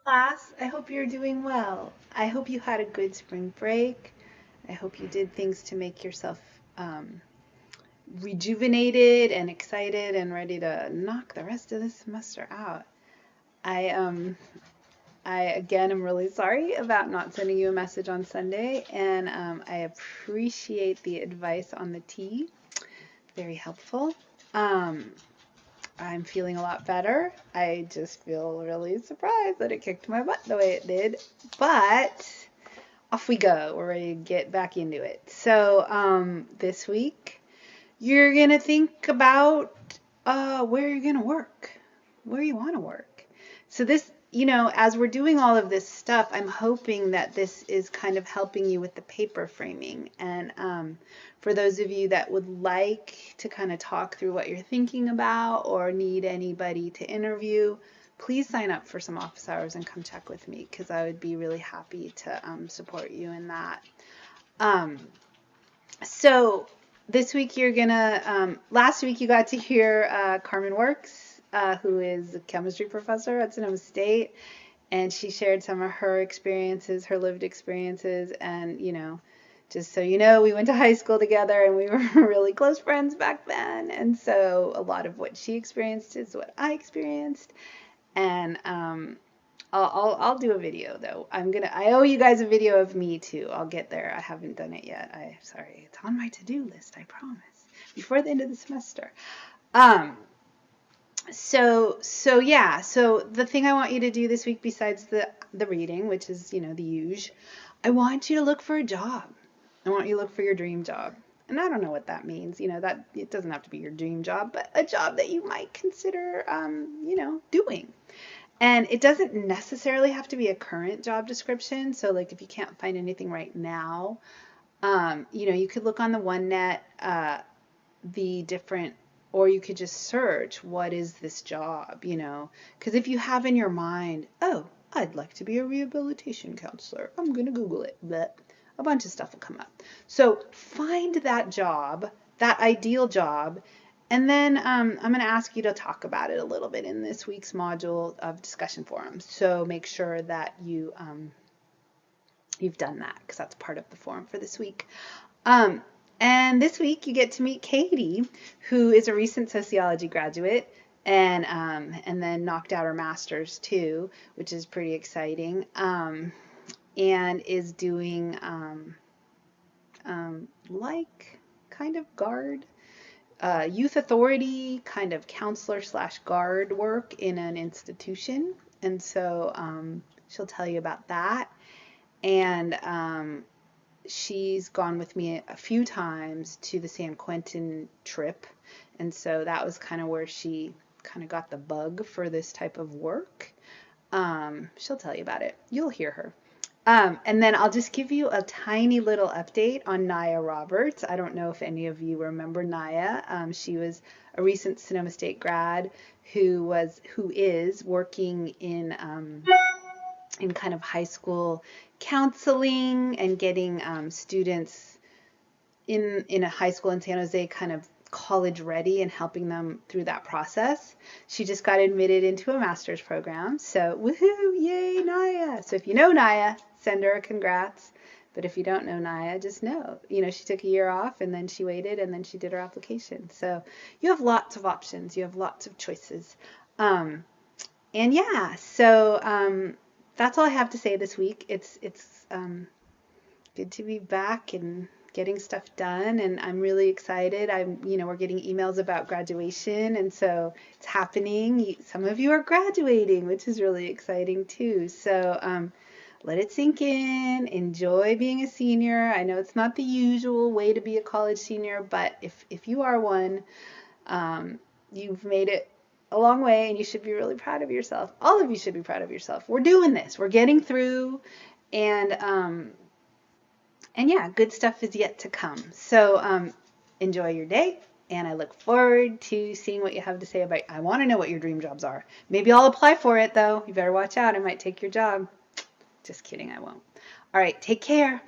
Class, I hope you're doing well. I hope you had a good spring break. I hope you did things to make yourself um, rejuvenated and excited and ready to knock the rest of this semester out. I I again am really sorry about not sending you a message on Sunday, and I appreciate the advice on the tea. Very helpful. Um, I'm feeling a lot better. I just feel really surprised that it kicked my butt the way it did. But off we go. We're ready to get back into it. So, this week, you're going to think about where you're going to work, where you want to work. So, as we're doing all of this stuff, I'm hoping that this is kind of helping you with the paper framing. And for those of you that would like to kind of talk through what you're thinking about or need anybody to interview, please sign up for some office hours and come check with me because I would be really happy to support you in that. So this week last week you got to hear Carmen Works, who is a chemistry professor at Sonoma State, and she shared some of her experiences, her lived experiences, and just so you know, we went to high school together and we were really close friends back then. And so a lot of what she experienced is what I experienced. And I'll do a video though. I owe you guys a video of me too. I'll get there. I haven't done it yet. Sorry. It's on my to-do list, I promise. Before the end of the semester. So yeah. So the thing I want you to do this week besides the reading, which is, the usual, I want you to look for a job. I want you to look for your dream job. And I don't know what that means. That it doesn't have to be your dream job, but a job that you might consider doing. And it doesn't necessarily have to be a current job description. So like if you can't find anything right now, you could look on the OneNet, or you could just search, what is this job, because if you have in your mind, oh, I'd like to be a rehabilitation counselor, I'm going to Google it, but a bunch of stuff will come up. So find that job, that ideal job, and then I'm going to ask you to talk about it a little bit in this week's module of discussion forums. So make sure that you've done that because that's part of the forum for this week. And this week you get to meet Katie, who is a recent sociology graduate and then knocked out her master's too, which is pretty exciting. And is doing like kind of guard. Youth authority kind of counselor / guard work in an institution. And so she'll tell you about that. And she's gone with me a few times to the San Quentin trip. And so that was kind of where she kind of got the bug for this type of work. She'll tell you about it. You'll hear her. And then I'll just give you a tiny little update on Naya Roberts. I don't know if any of you remember Naya. She was a recent Sonoma State grad who is working in kind of high school counseling and getting students in a high school in San Jose kind of college ready and helping them through that process. She just got admitted into a master's program. So woohoo, yay, Naya. So if you know Naya, send her a congrats. But if you don't know Naya, just know, she took a year off and then she waited and then she did her application. So you have lots of options. You have lots of choices. And yeah, so that's all I have to say this week. It's good to be back and getting stuff done, and I'm really excited. We're getting emails about graduation, and so it's happening. Some of you are graduating, which is really exciting too. So let it sink in. Enjoy being a senior. I know it's not the usual way to be a college senior, but if you are one, you've made it a long way, and you should be really proud of yourself. All of you should be proud of yourself. We're doing this. We're getting through, and yeah, good stuff is yet to come. So enjoy your day, and I look forward to seeing what you have to say about it. I want to know what your dream jobs are. Maybe I'll apply for it, though. You better watch out. I might take your job. Just kidding, I won't. All right, take care.